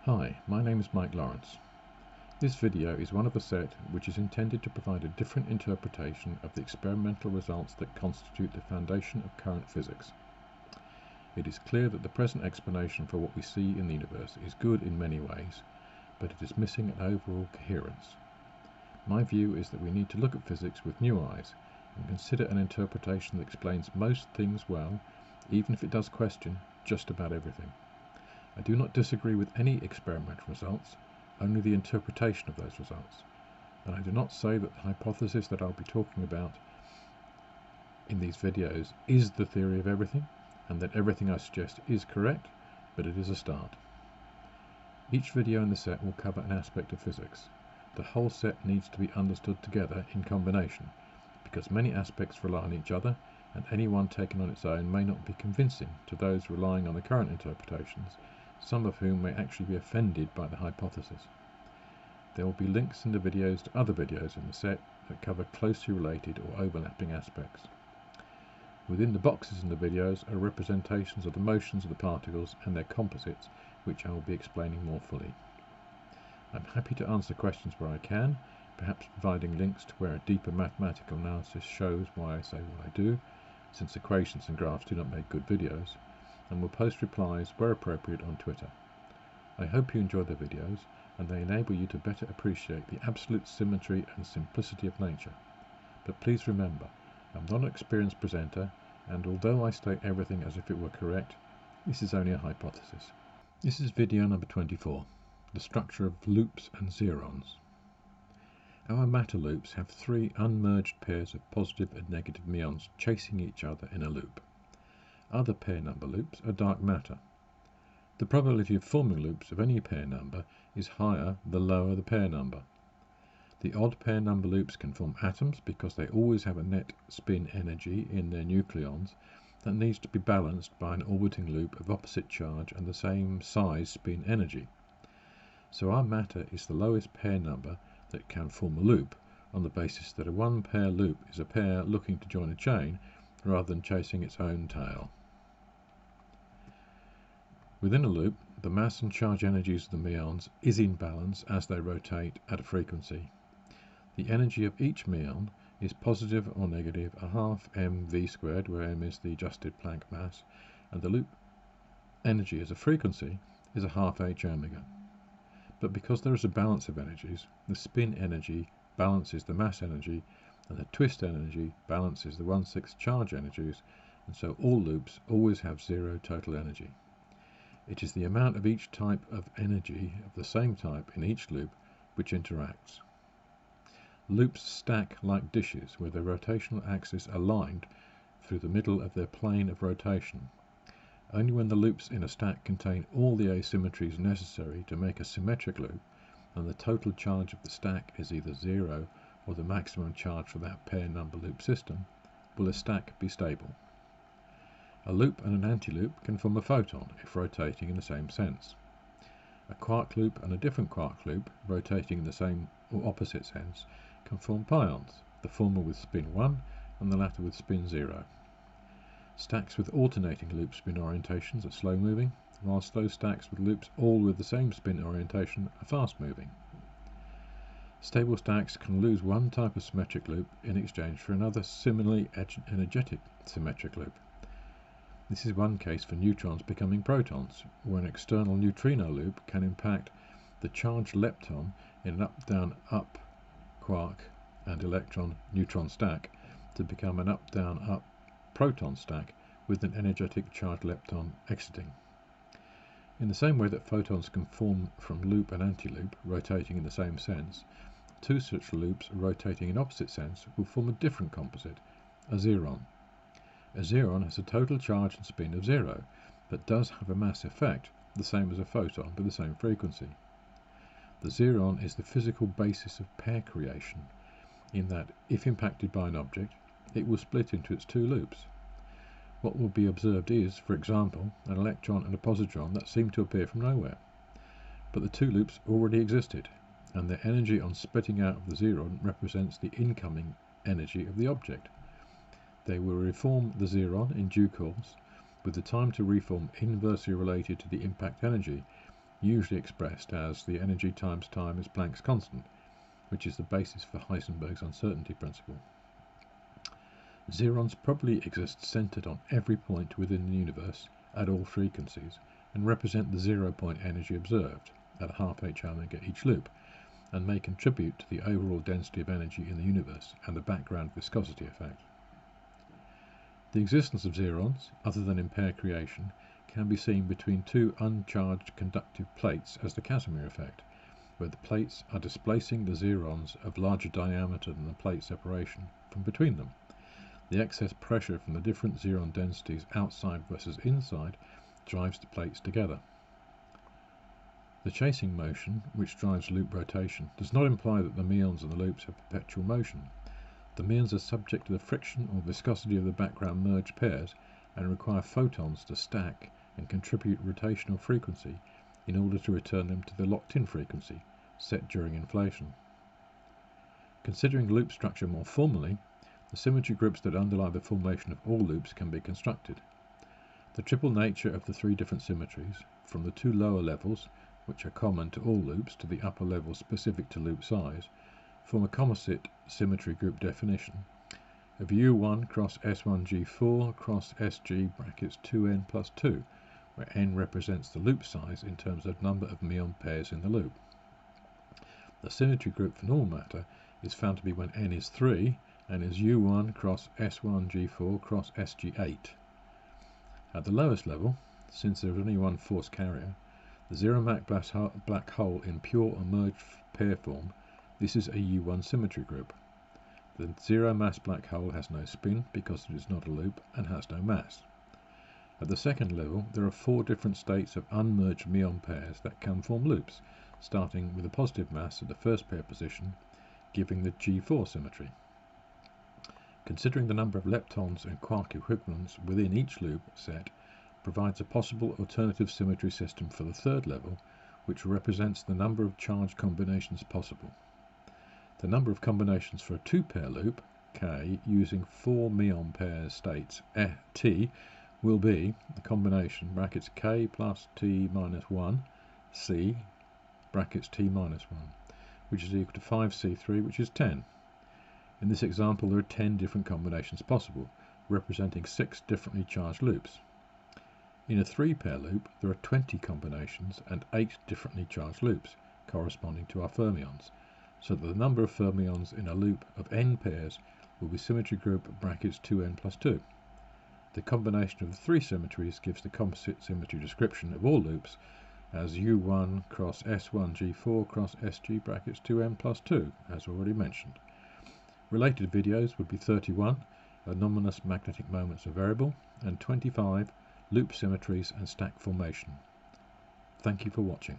Hi, my name is Mike Lawrence. This video is one of a set which is intended to provide a different interpretation of the experimental results that constitute the foundation of current physics. It is clear that the present explanation for what we see in the universe is good in many ways, but it is missing an overall coherence. My view is that we need to look at physics with new eyes and consider an interpretation that explains most things well, even if it does question just about everything. I do not disagree with any experimental results, only the interpretation of those results. And I do not say that the hypothesis that I'll be talking about in these videos is the theory of everything, and that everything I suggest is correct, but it is a start. Each video in the set will cover an aspect of physics. The whole set needs to be understood together in combination, because many aspects rely on each other, and any one taken on its own may not be convincing to those relying on the current interpretations, some of whom may actually be offended by the hypothesis. There will be links in the videos to other videos in the set that cover closely related or overlapping aspects. Within the boxes in the videos are representations of the motions of the particles and their composites, which I will be explaining more fully. I'm happy to answer questions where I can, perhaps providing links to where a deeper mathematical analysis shows why I say what I do, since equations and graphs do not make good videos, and will post replies where appropriate on Twitter. I hope you enjoy the videos and they enable you to better appreciate the absolute symmetry and simplicity of nature. But please remember, I'm not an experienced presenter, and although I state everything as if it were correct, this is only a hypothesis. This is video number 24, the structure of loops and zerons. Our matter loops have three unmerged pairs of positive and negative meons chasing each other in a loop. Other pair number loops are dark matter. The probability of forming loops of any pair number is higher the lower the pair number. The odd pair number loops can form atoms because they always have a net spin energy in their nucleons that needs to be balanced by an orbiting loop of opposite charge and the same size spin energy. So our matter is the lowest pair number that can form a loop, on the basis that a one pair loop is a pair looking to join a chain rather than chasing its own tail. Within a loop, the mass and charge energies of the meons is in balance as they rotate at a frequency. The energy of each meon is positive or negative a half mv squared, where m is the adjusted Planck mass, and the loop energy as a frequency is a half h omega. But because there is a balance of energies, the spin energy balances the mass energy, and the twist energy balances the 1/6 charge energies, and so all loops always have zero total energy. It is the amount of each type of energy of the same type in each loop which interacts. Loops stack like dishes with their rotational axis aligned through the middle of their plane of rotation. Only when the loops in a stack contain all the asymmetries necessary to make a symmetric loop, and the total charge of the stack is either zero or the maximum charge for that pair number loop system, will a stack be stable. A loop and an antiloop can form a photon if rotating in the same sense. A quark loop and a different quark loop, rotating in the same or opposite sense, can form pions, the former with spin 1 and the latter with spin 0. Stacks with alternating loop spin orientations are slow moving, whilst those stacks with loops all with the same spin orientation are fast moving. Stable stacks can lose one type of symmetric loop in exchange for another similarly energetic symmetric loop. This is one case for neutrons becoming protons, where an external neutrino loop can impact the charged lepton in an up-down-up quark and electron-neutron stack to become an up-down-up proton stack with an energetic charged lepton exiting. In the same way that photons can form from loop and antiloop, rotating in the same sense, two such loops rotating in opposite sense will form a different composite, a zeron. A zeron has a total charge and spin of 0, but does have a mass effect, the same as a photon with the same frequency. The zeron is the physical basis of pair creation, in that, if impacted by an object, it will split into its two loops. What will be observed is, for example, an electron and a positron that seem to appear from nowhere. But the two loops already existed, and their energy on splitting out of the zeron represents the incoming energy of the object. They will reform the zeron in due course, with the time to reform inversely related to the impact energy, usually expressed as the energy times time is Planck's constant, which is the basis for Heisenberg's uncertainty principle. Zerons probably exist centered on every point within the universe at all frequencies and represent the 0-point energy observed at ½ h omega each loop, and may contribute to the overall density of energy in the universe and the background viscosity effect. The existence of zerons, other than in pair creation, can be seen between two uncharged conductive plates as the Casimir effect, where the plates are displacing the zerons of larger diameter than the plate separation from between them. The excess pressure from the different zeron densities outside versus inside drives the plates together. The chasing motion, which drives loop rotation, does not imply that the meons and the loops have perpetual motion. The meons are subject to the friction or viscosity of the background merged pairs and require photons to stack and contribute rotational frequency in order to return them to the locked-in frequency set during inflation. Considering loop structure more formally, the symmetry groups that underlie the formation of all loops can be constructed. The triple nature of the three different symmetries, from the two lower levels, which are common to all loops, to the upper level specific to loop size, form a composite symmetry group definition of U1 cross S1G4 cross SG brackets 2n plus 2, where n represents the loop size in terms of number of meon pairs in the loop. The symmetry group for normal matter is found to be when n is 3 and is U1 cross S1G4 cross SG8. At the lowest level, since there is only one force carrier, the zero-mass black hole in pure unmerged pair form, this is a U1 symmetry group. The zero-mass black hole has no spin because it is not a loop and has no mass. At the second level, there are 4 different states of unmerged meon pairs that can form loops, starting with a positive mass at the first pair position, giving the G4 symmetry. Considering the number of leptons and quark equivalents within each loop set provides a possible alternative symmetry system for the third level, which represents the number of charge combinations possible. The number of combinations for a 2-pair loop, K, using 4 meon pair states, T, will be the combination brackets K plus T minus 1, C, brackets T minus 1, which is equal to 5C3, which is 10. In this example, there are 10 different combinations possible, representing 6 differently charged loops. In a 3-pair loop, there are 20 combinations and 8 differently charged loops, corresponding to our fermions, so that the number of fermions in a loop of n pairs will be symmetry group brackets 2n plus 2. The combination of the 3 symmetries gives the composite symmetry description of all loops as U1 cross S1G4 cross SG brackets 2n plus 2, as already mentioned. Related videos would be 31, anomalous magnetic moments are variable, and 25, loop symmetries and stack formation. Thank you for watching.